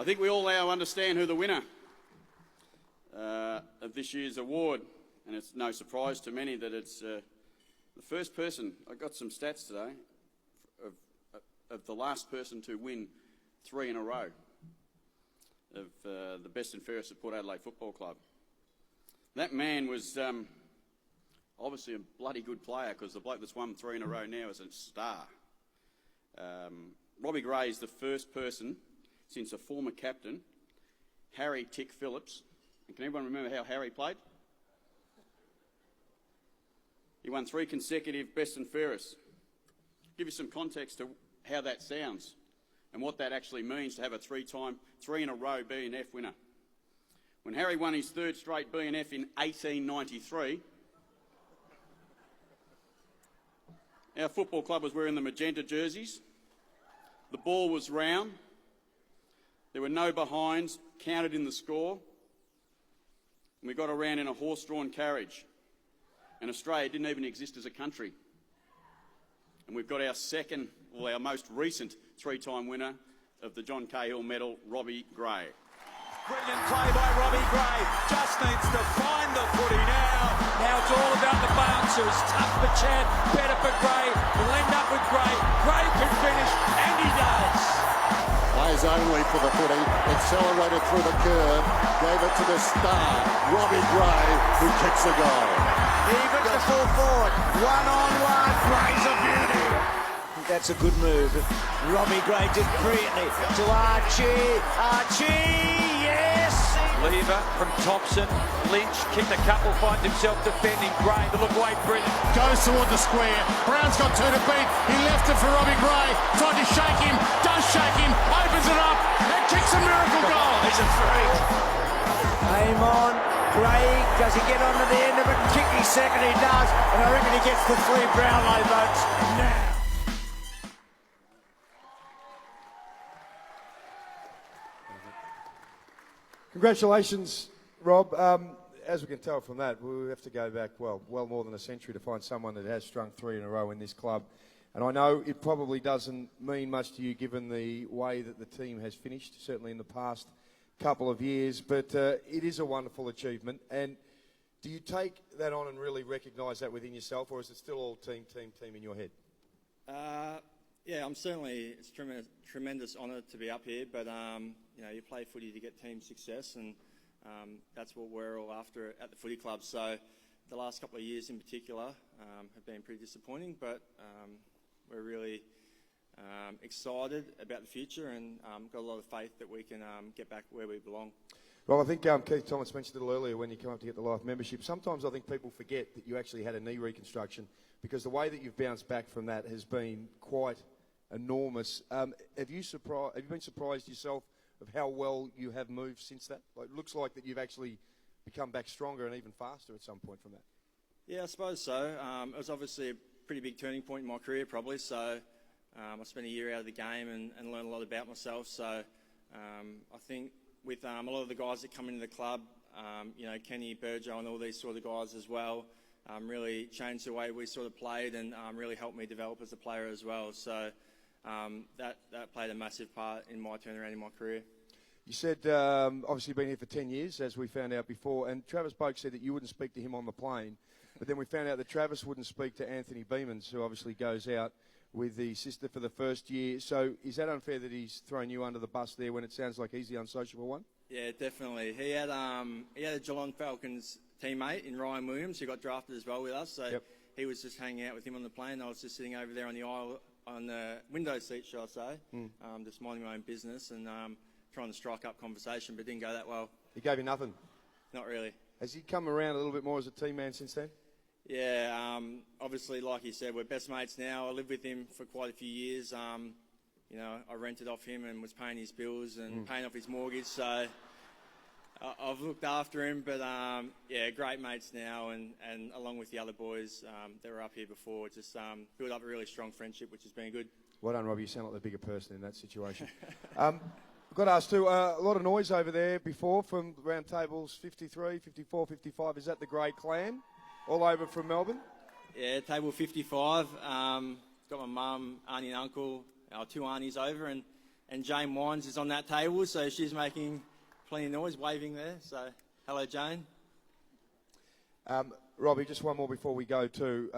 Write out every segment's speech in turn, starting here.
I think we all now understand who the winner of this year's award, and it's no surprise to many that it's the first person. I got some stats today of the last person to win 3 in a row of the best and fairest at Port Adelaide Football Club. That man was obviously a bloody good player, because the bloke that's won 3 in a row now is a star. Robbie Gray is the first person since a former captain, Harry Tick Phillips. And can everyone remember how Harry played? He won 3 consecutive best and fairest. Give you some context to how that sounds and what that actually means to have a 3 in a row B&F winner. When Harry won his 3rd straight B&F in 1893, our football club was wearing the magenta jerseys. The ball was round. There were no behinds counted in the score. And we got around in a horse-drawn carriage. And Australia didn't even exist as a country. And we've got our most recent 3-time winner of the John Cahill medal, Robbie Gray. Brilliant play by Robbie Gray. Just needs to find the footy now. Now it's all about the bouncers. Tough for Chad, better for Gray. We'll end up with Gray. Gray can finish, and he does. Plays only for the footy. Accelerated through the curve. Gave it to the star, Robbie Gray, who kicks a goal. Even to full forward. 1-on-1. Gray's a beauty. That's a good move. Robbie Gray did brilliantly to Archie. Archie, yes! Lever from Thompson. Lynch kicked a couple, finds himself defending Gray. The look away, brilliant. Goes toward the square. Brown's got 2 to beat. He left it for Robbie Gray. Tried to shake him. Does shake him. Opens it up. And kicks a miracle goal. He's a freak. Aim on. Gray, does he get onto the end of it and kick his second? He does. And I reckon he gets the 3 Brownlow votes now. Congratulations, Rob. As we can tell from that, we have to go back, well more than a century to find someone that has strung 3 in a row in this club. And I know it probably doesn't mean much to you given the way that the team has finished, certainly in the past couple of years, but it is a wonderful achievement. And do you take that on and really recognise that within yourself, or is it still all team in your head? Yeah, it's a tremendous honour to be up here, but you play footy to get team success, and that's what we're all after at the footy club. So the last couple of years in particular have been pretty disappointing, but we're really excited about the future and got a lot of faith that we can get back where we belong. Well, I think Keith Thomas mentioned it a little earlier when you come up to get the life membership. Sometimes I think people forget that you actually had a knee reconstruction, because the way that you've bounced back from that has been quite enormous. Have you been surprised yourself of how well you have moved since that? It looks like that you've actually become back stronger and even faster at some point from that. Yeah, I suppose so. It was obviously a pretty big turning point in my career, probably. So I spent a year out of the game and learned a lot about myself. So I think with a lot of the guys that come into the club, Kenny, Burjo and all these sort of guys as well, really changed the way we sort of played and really helped me develop as a player as well. So that played a massive part in my turnaround in my career. You said, obviously you've been here for 10 years, as we found out before, and Travis Boak said that you wouldn't speak to him on the plane, but then we found out that Travis wouldn't speak to Anthony Beamans, who obviously goes out with the sister for the first year. So is that unfair that he's thrown you under the bus there when it sounds like he's the unsociable one? Yeah, definitely. He had a Geelong Falcons teammate in Ryan Williams who got drafted as well with us. So he was just hanging out with him on the plane. I was just sitting over there on the aisle, on the window seat, shall I say, just minding my own business and trying to strike up conversation, but didn't go that well. He gave you nothing? Not really. Has he come around a little bit more as a team man since then? Yeah, obviously, like you said, we're best mates now. I lived with him for quite a few years. I rented off him and was paying his bills and paying off his mortgage. So I've looked after him, but great mates now, and along with the other boys that were up here before, just built up a really strong friendship, which has been good. Well done, Robbie. You sound like the bigger person in that situation. I've got to ask too, a lot of noise over there before from round tables 53, 54, 55. Is that the Gray clan all over from Melbourne? Yeah, table 55. Got my mum, auntie and uncle, our 2 aunties over, and and Jane Wines is on that table, so she's making plenty of noise, waving there. So, hello, Jane. Robbie, just one more before we go too.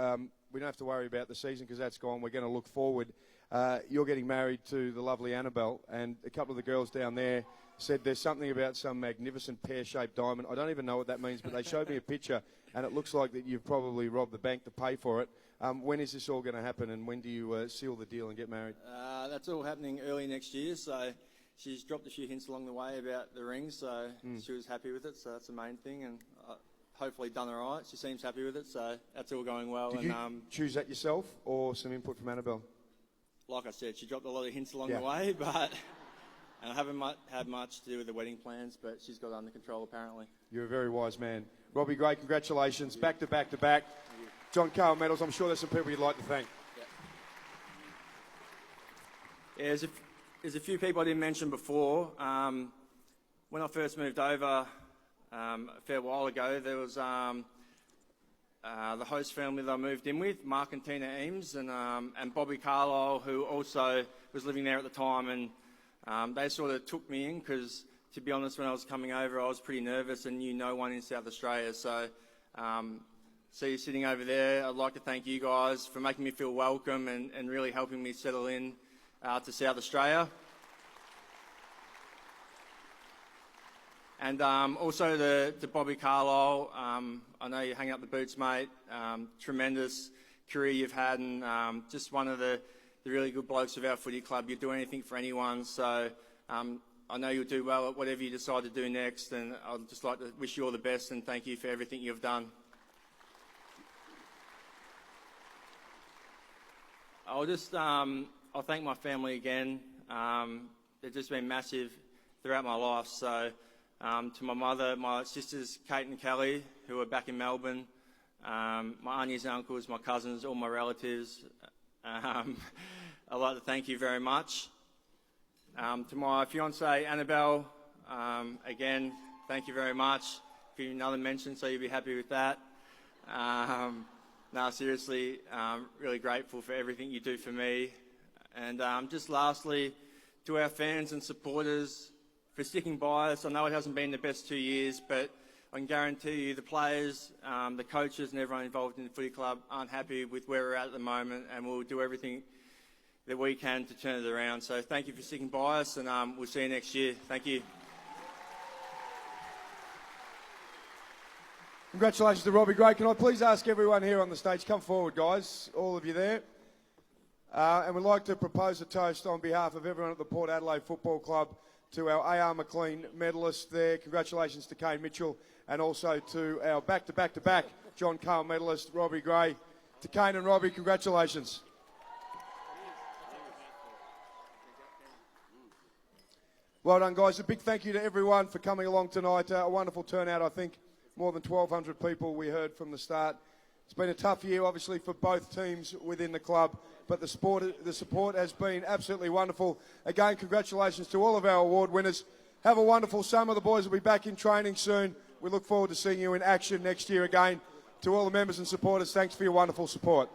We don't have to worry about the season because that's gone. We're going to look forward. You're getting married to the lovely Annabelle, and a couple of the girls down there said there's something about some magnificent pear-shaped diamond. I don't even know what that means, but they showed me a picture, and it looks like that you've probably robbed the bank to pay for it. When is this all going to happen, and when do you seal the deal and get married? That's all happening early next year, so she's dropped a few hints along the way about the ring, so she was happy with it, so that's the main thing, and hopefully done all right. She seems happy with it, so that's all going well. Did you choose that yourself, or some input from Annabelle? Like I said, she dropped a lot of hints along the way, but I haven't had much to do with the wedding plans, but she's got it under control apparently. You're a very wise man. Robbie Gray, congratulations. Back to back to back. John Cahill medals. I'm sure there's some people you'd like to thank. Yeah, there's a few people I didn't mention before. When I first moved over a fair while ago, there was the host family that I moved in with, Mark and Tina Eames, and Bobby Carlisle, who also was living there at the time, and they sort of took me in because, to be honest, when I was coming over, I was pretty nervous and knew no one in South Australia. So, see you sitting over there. I'd like to thank you guys for making me feel welcome and really helping me settle in to South Australia. And also to Bobby Carlisle, I know you're hanging up the boots, mate. Tremendous career you've had, and just one of the really good blokes of our footy club. You'd do anything for anyone, so I know you'll do well at whatever you decide to do next, and I'd just like to wish you all the best and thank you for everything you've done. I'll thank my family again. They've just been massive throughout my life, so to my mother, my sisters Kate and Kelly, who are back in Melbourne, my aunties and uncles, my cousins, all my relatives, I'd like to thank you very much. To my fiancée Annabelle, again, thank you very much. Give you another mention, so you'll be happy with that. No, seriously, really grateful for everything you do for me. And just lastly, to our fans and supporters for sticking by us. I know it hasn't been the best 2 years, but I can guarantee you the players, the coaches and everyone involved in the footy club aren't happy with where we're at the moment, and we'll do everything that we can to turn it around. So thank you for sticking by us, and we'll see you next year. Thank you. Congratulations to Robbie Gray. Can I please ask everyone here on the stage, come forward, guys, all of you there. And we'd like to propose a toast on behalf of everyone at the Port Adelaide Football Club to our A.R. McLean medalist there. Congratulations to Kane Mitchell, and also to our back-to-back-to-back John Cahill medalist, Robbie Gray. To Kane and Robbie, congratulations. Well done, guys. A big thank you to everyone for coming along tonight. A wonderful turnout, I think. More than 1,200 people we heard from the start. It's been a tough year, obviously, for both teams within the club, but the support has been absolutely wonderful. Again, congratulations to all of our award winners. Have a wonderful summer. The boys will be back in training soon. We look forward to seeing you in action next year again. To all the members and supporters, thanks for your wonderful support.